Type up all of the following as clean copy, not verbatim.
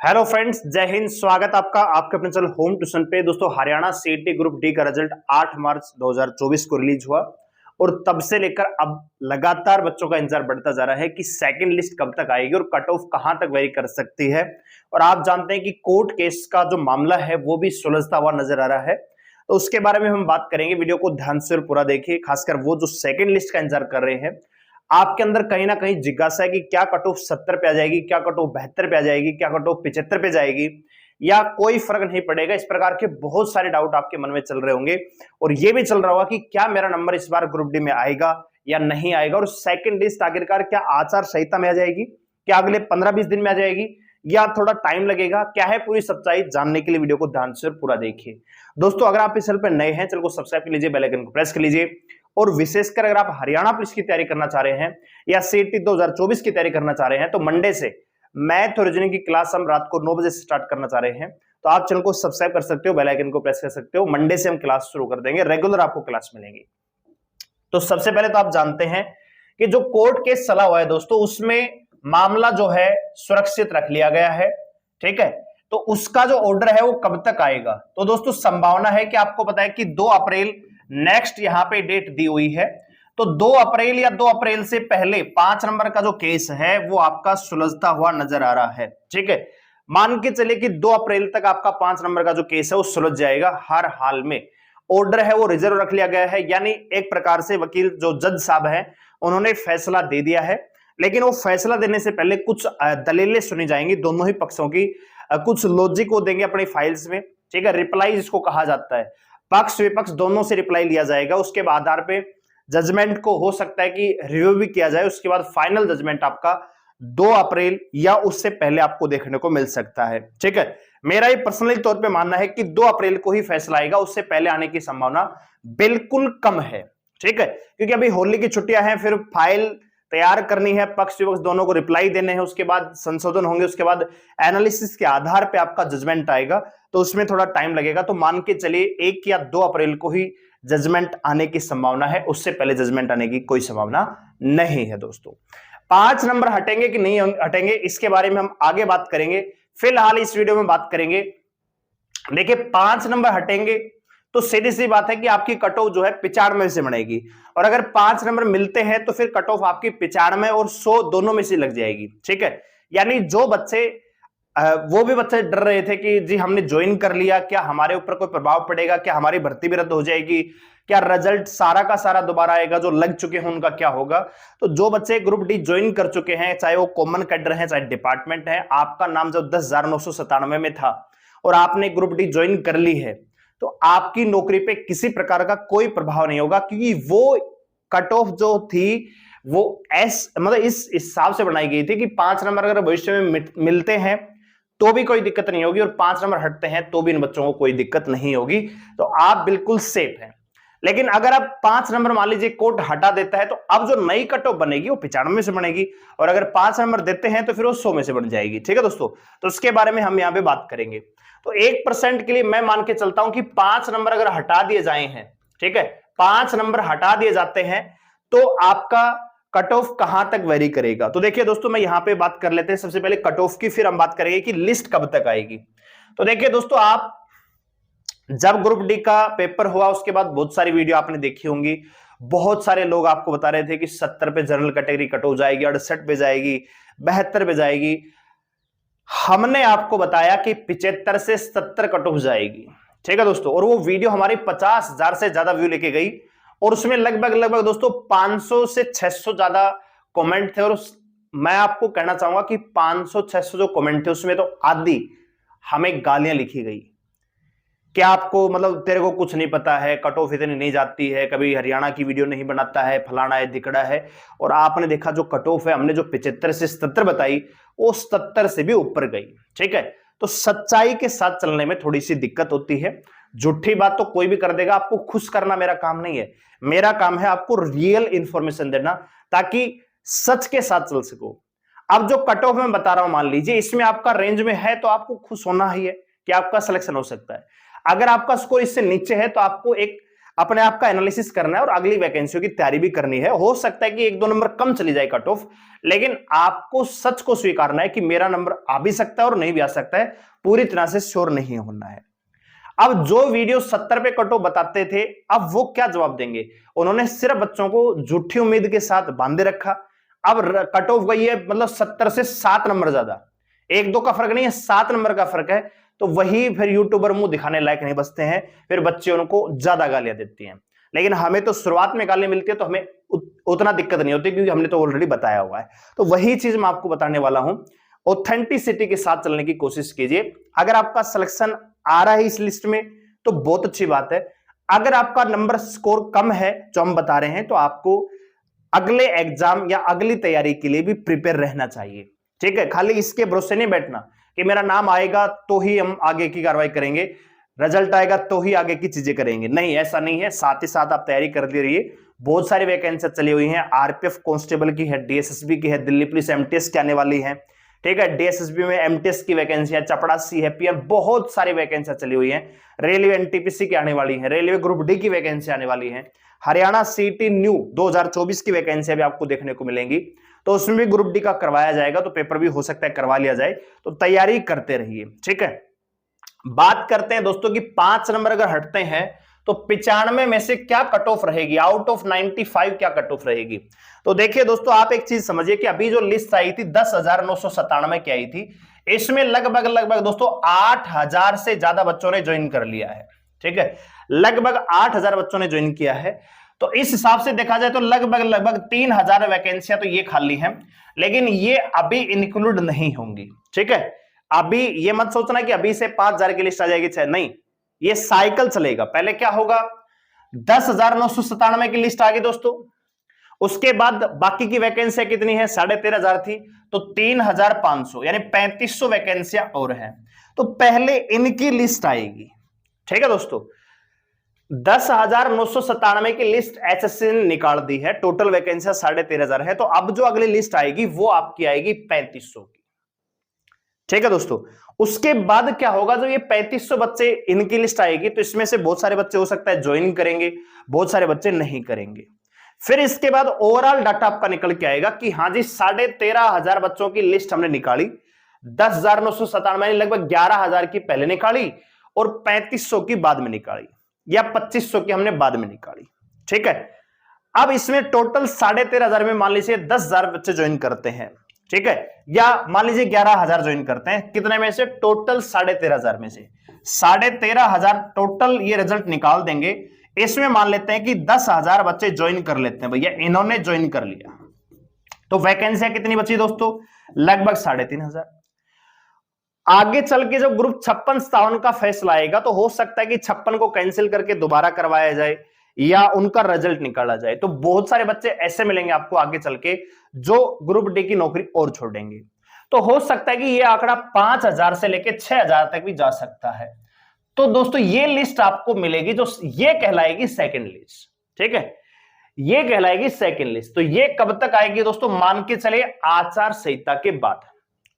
Hello friends, जय हिंद। स्वागत आपका आपके अपने चैनल होम ट्यूशन पे। दोस्तों, हरियाणा सीईटी ग्रुप डी का रिजल्ट 8 मार्च 2024 को रिलीज हुआ और तब से लेकर अब लगातार बच्चों का इंतजार बढ़ता जा रहा है कि सेकंड लिस्ट कब तक आएगी और कट ऑफ कहां तक वेरी कर सकती है। और आप जानते हैं कि कोर्ट केस का जो मामला है वो भी सुलझता हुआ नजर आ रहा है, तो उसके बारे में हम बात करेंगे। वीडियो को ध्यान से पूरा देखिए, खासकर वो जो सेकंड लिस्ट का इंतजार कर रहे हैं। आपके अंदर कहीं ना कहीं जिज्ञासा है कि क्या कट ऑफ 70 पे आ जाएगी, क्या कट ऑफ 72 पे आ जाएगी, क्या कट ऑफ 75 पे जाएगी, या कोई फर्क नहीं पड़ेगा। इस प्रकार के बहुत सारे डाउट आपके मन में चल रहे होंगे और ये भी चल रहा होगा कि क्या मेरा नंबर इस बार ग्रुप डी में आएगा या नहीं आएगा, और सेकंड लिस्ट आखिरकार क्या आचार संहिता में आ जाएगी, क्या अगले 15-20 दिन में आ जाएगी, या थोड़ा टाइम लगेगा। क्या है पूरी सच्चाई जानने के लिए वीडियो को ध्यान से पूरा देखिए। दोस्तों, अगर आप इस चैनल पर नए हैं, चैनल को सब्सक्राइब कर लीजिए, बेल आइकन को प्रेस कर लीजिए। और विशेषकर अगर आप हरियाणा पुलिस की तैयारी करना चाह रहे हैं या सीईटी 2024 की तैयारी करना चाह रहे हैं, तो मंडे से मैथ और रीजनिंग की क्लास हम रात को 9 बजे से स्टार्ट करना चाह रहे हैं, तो आप चैनल को सब्सक्राइब कर सकते हो, बेल आइकन को प्रेस कर सकते हो। मंडे से हम क्लास शुरू कर देंगे, रेगुलर आपको क्लास मिलेंगी। तो सबसे पहले तो आप जानते हैं कि जो कोर्ट केस चला हुआ है दोस्तों, उसमें मामला जो है सुरक्षित रख लिया गया है। ठीक है, तो उसका जो ऑर्डर है वो कब तक आएगा? तो दोस्तों, संभावना है कि आपको पता है कि 2 अप्रैल नेक्स्ट यहां पे डेट दी हुई है, तो 2 अप्रैल या 2 अप्रैल से पहले 5 नंबर का जो केस है वो आपका सुलझता हुआ नजर आ रहा है। ठीक है, मान के चले कि 2 अप्रैल तक आपका 5 नंबर का जो केस है वो सुलझ जाएगा। हर हाल में ऑर्डर है वो रिजर्व रख लिया गया है, यानी एक प्रकार से वकील जो जज साहब है उन्होंने फैसला दे दिया है, लेकिन वो फैसला देने से पहले कुछ दलीलें सुनी जाएंगी दोनों ही पक्षों की, कुछ लॉजिक को देंगे अपनी फाइल्स में। ठीक है, रिप्लाई जिसको कहा जाता है, पक्ष विपक्ष दोनों से रिप्लाई लिया जाएगा। उसके आधार पे जजमेंट को हो सकता है कि रिव्यू भी किया जाए। उसके बाद फाइनल जजमेंट आपका 2 अप्रैल या उससे पहले आपको देखने को मिल सकता है। ठीक है, मेरा ये पर्सनली तौर पे मानना है कि 2 अप्रैल को ही फैसला आएगा, उससे पहले आने की संभावना बिल्कुल कम है। ठीक है, क्योंकि अभी होली की छुट्टियां हैं, फिर फाइल तैयार करनी है, पक्ष विपक्ष दोनों को रिप्लाई देने हैं, उसके बाद संशोधन होंगे, उसके बाद एनालिसिस के आधार पे आपका जजमेंट आएगा, तो उसमें थोड़ा टाइम लगेगा। तो मान के चलिए 1 या 2 अप्रैल को ही जजमेंट आने की संभावना है, उससे पहले जजमेंट आने की कोई संभावना नहीं है। दोस्तों, 5 नंबर हटेंगे कि नहीं हटेंगे, इसके बारे में हम आगे बात करेंगे। फिलहाल इस वीडियो में बात करेंगे। देखिए, 5 नंबर हटेंगे तो सीधी सी बात है कि आपकी कट ऑफ जो है 95 से बनेगी, और अगर 5 नंबर मिलते हैं तो फिर कट ऑफ आपकी 95 और 100 दोनों में से लग जाएगी। ठीक है, यानी जो बच्चे वो भी बच्चे डर रहे थे कि जी हमने ज्वाइन कर लिया, क्या हमारे ऊपर कोई प्रभाव पड़ेगा, क्या हमारी भर्ती भी रद्द हो जाएगी, क्या रिजल्ट सारा का सारा दोबारा आएगा, जो लग चुके हैं उनका क्या होगा। तो जो बच्चे ग्रुप डी ज्वाइन कर चुके हैं, चाहे वो कॉमन कैडर है चाहे डिपार्टमेंट है, आपका नाम जब 10,997 में था और आपने ग्रुप डी ज्वाइन कर ली है, तो आपकी नौकरी पे किसी प्रकार का कोई प्रभाव नहीं होगा, क्योंकि वो कट ऑफ जो थी वो मतलब इस हिसाब से बनाई गई थी कि 5 नंबर अगर भविष्य में मिलते हैं तो भी कोई दिक्कत नहीं होगी, और 5 नंबर हटते हैं तो भी इन बच्चों को कोई दिक्कत नहीं होगी, तो आप बिल्कुल सेफ हैं। लेकिन अगर आप 5 नंबर मान लीजिए कोर्ट हटा देता है, तो अब जो नई कट ऑफ बनेगी वो 95 से बनेगी, और अगर 5 नंबर देते हैं तो फिर वो 100 में से बन जाएगी। ठीक है दोस्तों, तो उसके बारे में हम यहां पे बात करेंगे। तो 1% के लिए मैं मान के चलता हूं कि 5 नंबर अगर हटा दिए जाए हैं, ठीक है, 5 नंबर हटा दिए जाते हैं, तो आपका कट ऑफ कहां तक वेरी करेगा। तो देखिए दोस्तों, मैं यहां पे बात कर लेते हैं सबसे पहले कट ऑफ की, फिर हम बात करेंगे कि लिस्ट कब तक आएगी। तो देखिए दोस्तों, आप जब ग्रुप डी का पेपर हुआ उसके बाद बहुत सारी वीडियो आपने देखी होंगी, बहुत सारे लोग आपको बता रहे थे कि 70 पे जनरल कैटेगरी कट हो जाएगी, 68 पे जाएगी, 72 पे जाएगी। हमने आपको बताया कि 75 से 70 कट ऑफ जाएगी। ठीक है दोस्तों, और वो वीडियो हमारी 50,000 से ज्यादा व्यू लेके गई, और उसमें लगभग दोस्तों 500 से 600 ज्यादा कमेंट थे। और मैं आपको कहना चाहूंगा कि 500-600 जो कमेंट थे उसमें तो आधी हमें गालियां लिखी गई, क्या आपको मतलब तेरे को कुछ नहीं पता है, कट ऑफ इतनी नहीं जाती है, कभी हरियाणा की वीडियो नहीं बनाता है, फलाना है दिकड़ा है। और आपने देखा जो कट ऑफ है, हमने जो 75 से 77 बताई वो 77 से भी ऊपर गई। ठीक है, तो सच्चाई के साथ चलने में थोड़ी सी दिक्कत होती है। झूठी बात तो कोई भी कर देगा, आपको खुश करना मेरा काम नहीं है। मेरा काम है आपको रियल इंफॉर्मेशन देना, ताकि सच के साथ चल सको। अब जो कट ऑफ मैं बता रहा हूं, मान लीजिए इसमें आपका रेंज में है, तो आपको खुश होना ही है कि आपका सिलेक्शन हो सकता है। अगर आपका स्कोर इससे नीचे है तो आपको एक अपने आप का एनालिसिस करना है और अगली वैकेंसियों की तैयारी भी करनी है। हो सकता है कि 1-2 नंबर कम चली जाए कट ऑफ, लेकिन आपको सच को स्वीकारना है कि मेरा नंबर आ भी सकता है और नहीं भी आ सकता है, पूरी तरह से श्योर नहीं होना है। अब जो वीडियो 70 पे कट ऑफ बताते थे, अब वो क्या जवाब देंगे? उन्होंने सिर्फ बच्चों को झूठी उम्मीद के साथ बांधे रखा। अब कट ऑफ गई है मतलब 70 से 7 नंबर ज्यादा, 1-2 का फर्क नहीं है, 7 नंबर का फर्क है। तो वही फिर यूट्यूबर मुंह दिखाने लायक नहीं बचते हैं, फिर बच्चे उनको ज्यादा गालियां देती हैं। लेकिन हमें तो शुरुआत में गाली मिलती है तो हमें उतना दिक्कत नहीं होती, क्योंकि हमने तो ऑलरेडी बताया हुआ है। तो वही चीज मैं आपको बताने वाला हूं, ऑथेंटिसिटी के साथ चलने की कोशिश कीजिए। अगर आपका सिलेक्शन आ रहा है इस लिस्ट में तो बहुत अच्छी बात है। अगर आपका नंबर स्कोर कम है जो हम बता रहे हैं, तो आपको अगले एग्जाम या अगली तैयारी के लिए भी प्रिपेयर रहना चाहिए। ठीक है, खाली इसके भरोसे नहीं बैठना कि मेरा नाम आएगा तो ही हम आगे की कार्रवाई करेंगे, रिजल्ट आएगा तो ही आगे की चीजें करेंगे। नहीं, ऐसा नहीं है। साथ ही साथ आप तैयारी करते रहिए। बहुत सारी वैकेंसी चली हुई हैं, आरपीएफ कांस्टेबल की है, डीएसएसबी की है, दिल्ली पुलिस एमटीएस की आने वाली है। ठीक है, डीएसएसबी में एमटीएस की वैकेंसी है, चपड़ासी है, पीएम, बहुत सारी वैकेंसी चली हुई है। रेलवे एनटीपीसी की आने वाली है, रेलवे ग्रुप डी की वैकेंसी आने वाली है, हरियाणा सीटी न्यू 2024 की वैकेंसी भी आपको देखने को मिलेंगी। तो उसमें भी ग्रुप डी का करवाया जाएगा, तो पेपर भी हो सकता है करवा लिया जाए। तो तैयारी करते रहिए। ठीक है, बात करते हैं दोस्तों कि 5 नंबर अगर हटते हैं तो 95 में से क्या कट ऑफ रहेगी, आउट ऑफ 95 क्या कट ऑफ रहेगी। तो देखिए दोस्तों, आप एक चीज समझिए कि अभी जो लिस्ट आई थी 10,997 की आई थी, इसमें लगभग दोस्तों 8,000 से ज्यादा बच्चों ने ज्वाइन कर लिया है। ठीक है, लगभग 8,000 बच्चों ने ज्वाइन किया है। तो इस हिसाब से देखा जाए तो लगभग 3,000 वैकेंसियां तो ये खाली हैं, लेकिन ये अभी इंक्लूड नहीं होंगी। ठीक है, अभी ये मत सोचना कि अभी से 5,000 की लिस्ट आ जाएगी, नहीं, ये साइकिल चलेगा। पहले क्या होगा, 10,997 की लिस्ट आ गई दोस्तों, उसके बाद बाकी की वैकेंसियां कितनी है, 13,500 थी, तो 3,500 यानी 3,500 वैकेंसियां और हैं। तो पहले इनकी लिस्ट आएगी। ठीक है दोस्तों, 10,997 की लिस्ट एसएससी ने निकाल दी है, टोटल वैकेंसियां 13,500 है। तो अब जो अगली लिस्ट आएगी वो आपकी आएगी 3,500 की। ठीक है दोस्तों, उसके बाद क्या होगा, जो ये 3,500 बच्चे इनकी लिस्ट आएगी, तो इसमें से बहुत सारे बच्चे हो सकता है ज्वाइन करेंगे, बहुत सारे बच्चे नहीं करेंगे। फिर इसके बाद ओवरऑल डाटा आपका निकल के आएगा कि हाँ जी 13,500 बच्चों की लिस्ट हमने निकाली, 10,997 लगभग 11,000 की पहले निकाली और 3,500 की बाद में निकाली, या 2,500 की हमने बाद में निकाली। ठीक है, अब इसमें टोटल 13,500 में मान लीजिए 10,000 बच्चे ज्वाइन करते हैं। ठीक है, या मान लीजिए 11,000 ज्वाइन करते हैं, कितने में से, टोटल 13,500 में से 13,500 टोटल ये रिजल्ट निकाल देंगे। इसमें मान लेते हैं कि 10,000 बच्चे ज्वाइन कर लेते हैं, भैया इन्होंने ज्वाइन कर लिया, तो वैकेंसियां कितनी बची दोस्तों, लगभग 3,500। आगे चल के जब ग्रुप 56-57 का फैसला आएगा तो हो सकता है कि 56 को कैंसिल करके दोबारा करवाया जाए या उनका रिजल्ट निकाला जाए। तो बहुत सारे बच्चे ऐसे मिलेंगे आपको आगे चल के जो ग्रुप डी की नौकरी और छोड़ देंगे। तो हो सकता है कि ये आंकड़ा 5,000 से लेकर 6,000 तक भी जा सकता है। तो दोस्तों ये लिस्ट आपको मिलेगी जो ये कहलाएगी सेकंड लिस्ट। ठीक है, ये कहलाएगी सेकंड लिस्ट। तो ये कब तक आएगी दोस्तों, मान के चले आचार संहिता के बाद।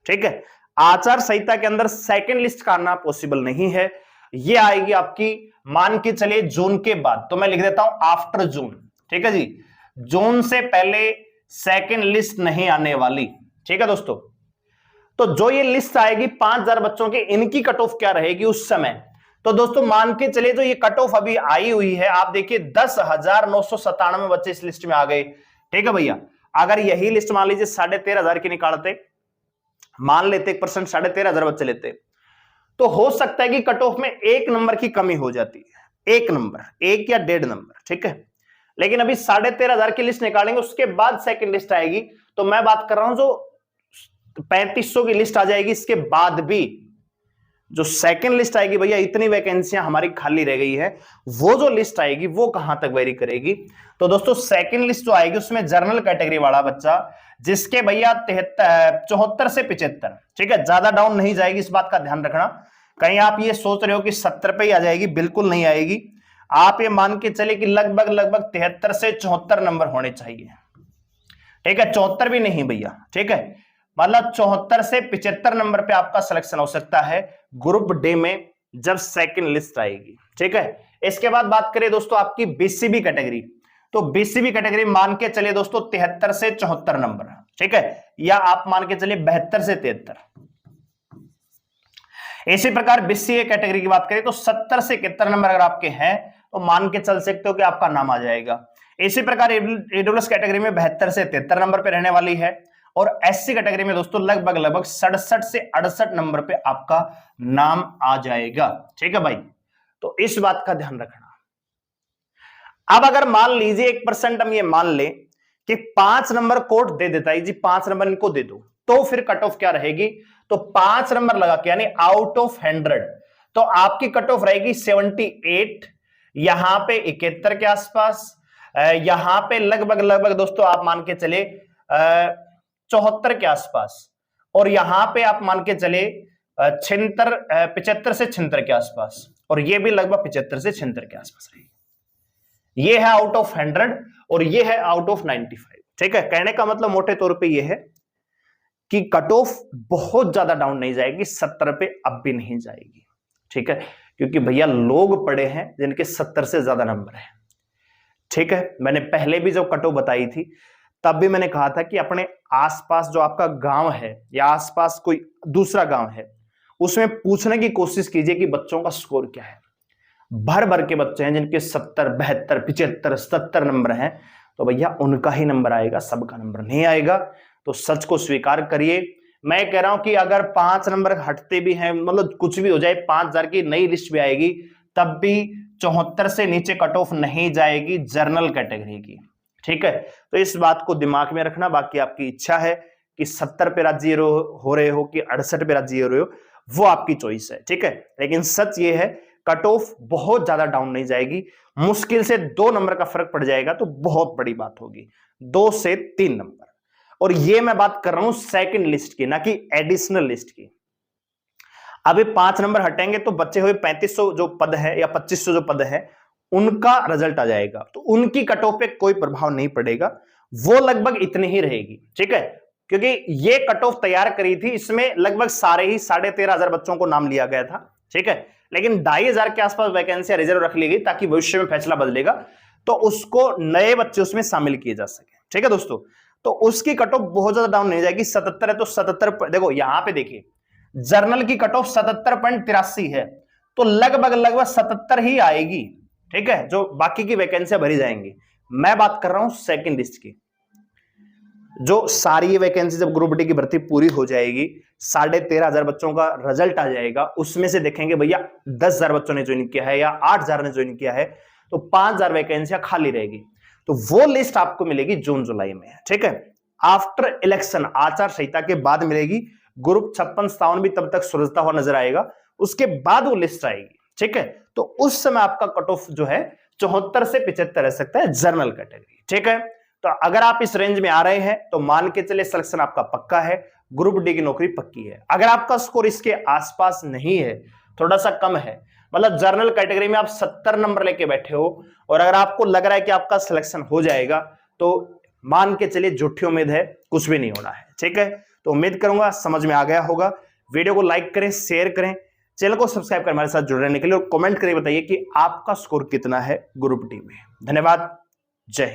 ठीक है, आचार संहिता के अंदर सेकंड लिस्ट का आना पॉसिबल नहीं है, ये आएगी आपकी मान के चलिए जून के बाद। तो मैं लिख देता हूं आफ्टर जून। ठीक है जी, जून से पहले सेकंड लिस्ट नहीं आने वाली। ठीक है दोस्तों, तो जो ये लिस्ट आएगी 5,000 बच्चों की, इनकी कट ऑफ क्या रहेगी उस समय। तो दोस्तों मान के चलिए जो ये कट ऑफ अभी आई हुई है, आप देखिए 10,997 बच्चे इस लिस्ट में आ गए। ठीक है भैया, अगर यही लिस्ट मान लीजिए 13,500 की निकालते, मान लेते 1% 13,500 बच्चे लेते, तो हो सकता है कि कट ऑफ में 1 नंबर की कमी हो जाती है, 1 नंबर, 1 या 1.5 नंबर। ठीक है, लेकिन अभी 13,500 की लिस्ट निकालेंगे, उसके बाद सेकंड लिस्ट आएगी। तो मैं बात कर रहा हूं जो 3,500 की लिस्ट आ जाएगी, इसके बाद भी जो सेकंड लिस्ट आएगी, भैया इतनी वैकेंसियां हमारी खाली रह गई है, वो जो लिस्ट आएगी वो कहां तक वेरी करेगी। तो दोस्तों सेकंड लिस्ट जो आएगी उसमें जनरल कैटेगरी वाला बच्चा जिसके भैया 74 से 75, ठीक है, ज्यादा डाउन नहीं जाएगी, इस बात का ध्यान रखना। कहीं आप ये सोच रहे हो कि 70 पे ही आ जाएगी, बिल्कुल नहीं आएगी। आप ये मान के चले कि लगभग 73 से 74 नंबर होने चाहिए। ठीक है, 74 भी नहीं भैया। ठीक है, मतलब 74 से 75 नंबर पे आपका सिलेक्शन हो सकता है ग्रुप डी में जब सेकंड लिस्ट आएगी। ठीक है, इसके बाद बात करें दोस्तों आपकी बीसीबी कैटेगरी, तो बीसीबी कैटेगरी मान के चलिए दोस्तों 73 से 74 नंबर, ठीक है, या आप मान के चलिए 72 से 73। इसी प्रकार बीसीए कैटेगरी की बात करें तो 70 से 71 नंबर अगर आपके हैं तो मान के चल सकते हो कि आपका नाम आ जाएगा। इसी प्रकार ईडब्ल्यूएस कैटेगरी में 72 से 73 नंबर पे रहने वाली है, और एससी कैटेगरी में दोस्तों लगभग 67 से 68 नंबर पे आपका नाम आ जाएगा, ठीक है भाई। तो इस बात का ध्यान रखना। अब अगर मान लीजिए 1% हम ये मान ले कि 5 नंबर कोर्ट दे देता है जी, 5 नंबर इनको दे दो, तो फिर कट ऑफ क्या रहेगी, तो 5 नंबर लगा के यानी आउट ऑफ 100 तो आपकी कट ऑफ रहेगी 78, यहां पे 71 के आसपास, यहां पे लगभग दोस्तों आप मान के चले 74 के आसपास, और यहां पे आप मान के चले 75 से 76 के आसपास, और ये भी लगभग 75 से 76 के आसपास रहेगी। ये है आउट ऑफ 100 और ये है आउट ऑफ 95, ठीक है। कहने का मतलब मोटे तौर पे ये है कि कट ऑफ बहुत ज्यादा डाउन नहीं जाएगी, 70 पे अब भी नहीं जाएगी, ठीक है, क्योंकि भैया लोग पड़े हैं जिनके 70 से ज्यादा नंबर है, ठीक है। मैंने पहले भी जब कट ऑफ बताई थी तब भी मैंने कहा था कि अपने आसपास जो आपका गांव है या आसपास कोई दूसरा गांव है उसमें पूछने की कोशिश कीजिए कि बच्चों का स्कोर क्या है। भर भर के बच्चे हैं जिनके 70, 72, 75, 77 नंबर हैं, तो भैया उनका ही नंबर आएगा, सबका नंबर नहीं आएगा। तो सच को स्वीकार करिए। मैं कह रहा हूं कि अगर 5 नंबर हटते भी हैं, मतलब कुछ भी हो जाए, 5000 की नई लिस्ट भी आएगी, तब भी 74 से नीचे कट ऑफ नहीं जाएगी जनरल कैटेगरी की, ठीक है। तो इस बात को दिमाग में रखना। बाकी आपकी इच्छा है कि 70 पे राजी हो रहे हो कि 68 पे राजी हो रहे हो, वो आपकी चॉइस है, ठीक है। लेकिन सच ये है कट ऑफ बहुत ज्यादा डाउन नहीं जाएगी, मुश्किल से 2 नंबर का फर्क पड़ जाएगा तो बहुत बड़ी बात होगी, 2 से 3 नंबर। और ये मैं बात कर रहा हूं सेकंड लिस्ट की, ना कि एडिशनल लिस्ट की। अभी 5 नंबर हटेंगे तो बचे हुए 3500 जो पद है या 2500 जो पद है उनका रिजल्ट आ जाएगा, तो उनकी कट ऑफ पे कोई प्रभाव नहीं पड़ेगा, वो लगभग इतनी ही रहेगी, ठीक है। क्योंकि ये कट ऑफ तैयार करी थी, इसमें लगभग सारे ही 13,500 बच्चों को नाम लिया गया था, ठीक है। लेकिन 2,500 के आसपास वैकेंसी रिजर्व रख ली गई ताकि भविष्य में फैसला बदलेगा तो उसको नए बच्चे उसमें शामिल किए जा सके, ठीक है दोस्तों। तो उसकी कट ऑफ बहुत ज्यादा डाउन नहीं जाएगी, 77 है तो 77, देखो यहां पे देखिए जर्नल की कट ऑफ 77.83 है, तो लगभग 77 ही आएगी, ठीक है, जो बाकी की वैकेंसियां भरी जाएंगी। मैं बात कर रहा हूं सेकंड लिस्ट की, जो सारी वैकेंसी जब ग्रुप डी की भर्ती पूरी हो जाएगी, 13,500 बच्चों का रिजल्ट आ जाएगा, उसमें से देखेंगे भैया 10,000 बच्चों ने ज्वाइन किया है या 8,000 ने ज्वाइन किया है, तो 5,000 वैकेंसियां खाली रहेगी। तो वो लिस्ट आपको मिलेगी जून जुलाई में, ठीक है। आफ्टर इलेक्शन आचार संहिता के बाद मिलेगी, ग्रुप 56-57 भी तब तक सुलझता हुआ नजर आएगा, उसके बाद वो लिस्ट आएगी, ठीक है। तो उस समय आपका कट ऑफ जो है 74 से 75 रह सकता है जनरल कैटेगरी, ठीक है। तो अगर आप इस रेंज में आ रहे हैं तो मान के चले सिलेक्शन आपका पक्का है, ग्रुप डी की नौकरी पक्की है। अगर आपका स्कोर इसके आसपास नहीं है, थोड़ा सा कम है, मतलब जनरल कैटेगरी में आप 70 नंबर लेके बैठे हो और अगर आपको लग रहा है कि आपका सिलेक्शन हो जाएगा, तो मान के चलिए झूठी उम्मीद है, कुछ भी नहीं होना है, ठीक है। तो उम्मीद करूंगा समझ में आ गया होगा। वीडियो को लाइक करें, शेयर करें, चैनल को सब्सक्राइब कर हमारे साथ जुड़ रहने के लिए, और कमेंट करके बताइए कि आपका स्कोर कितना है ग्रुप डी में। धन्यवाद, जय हिंद।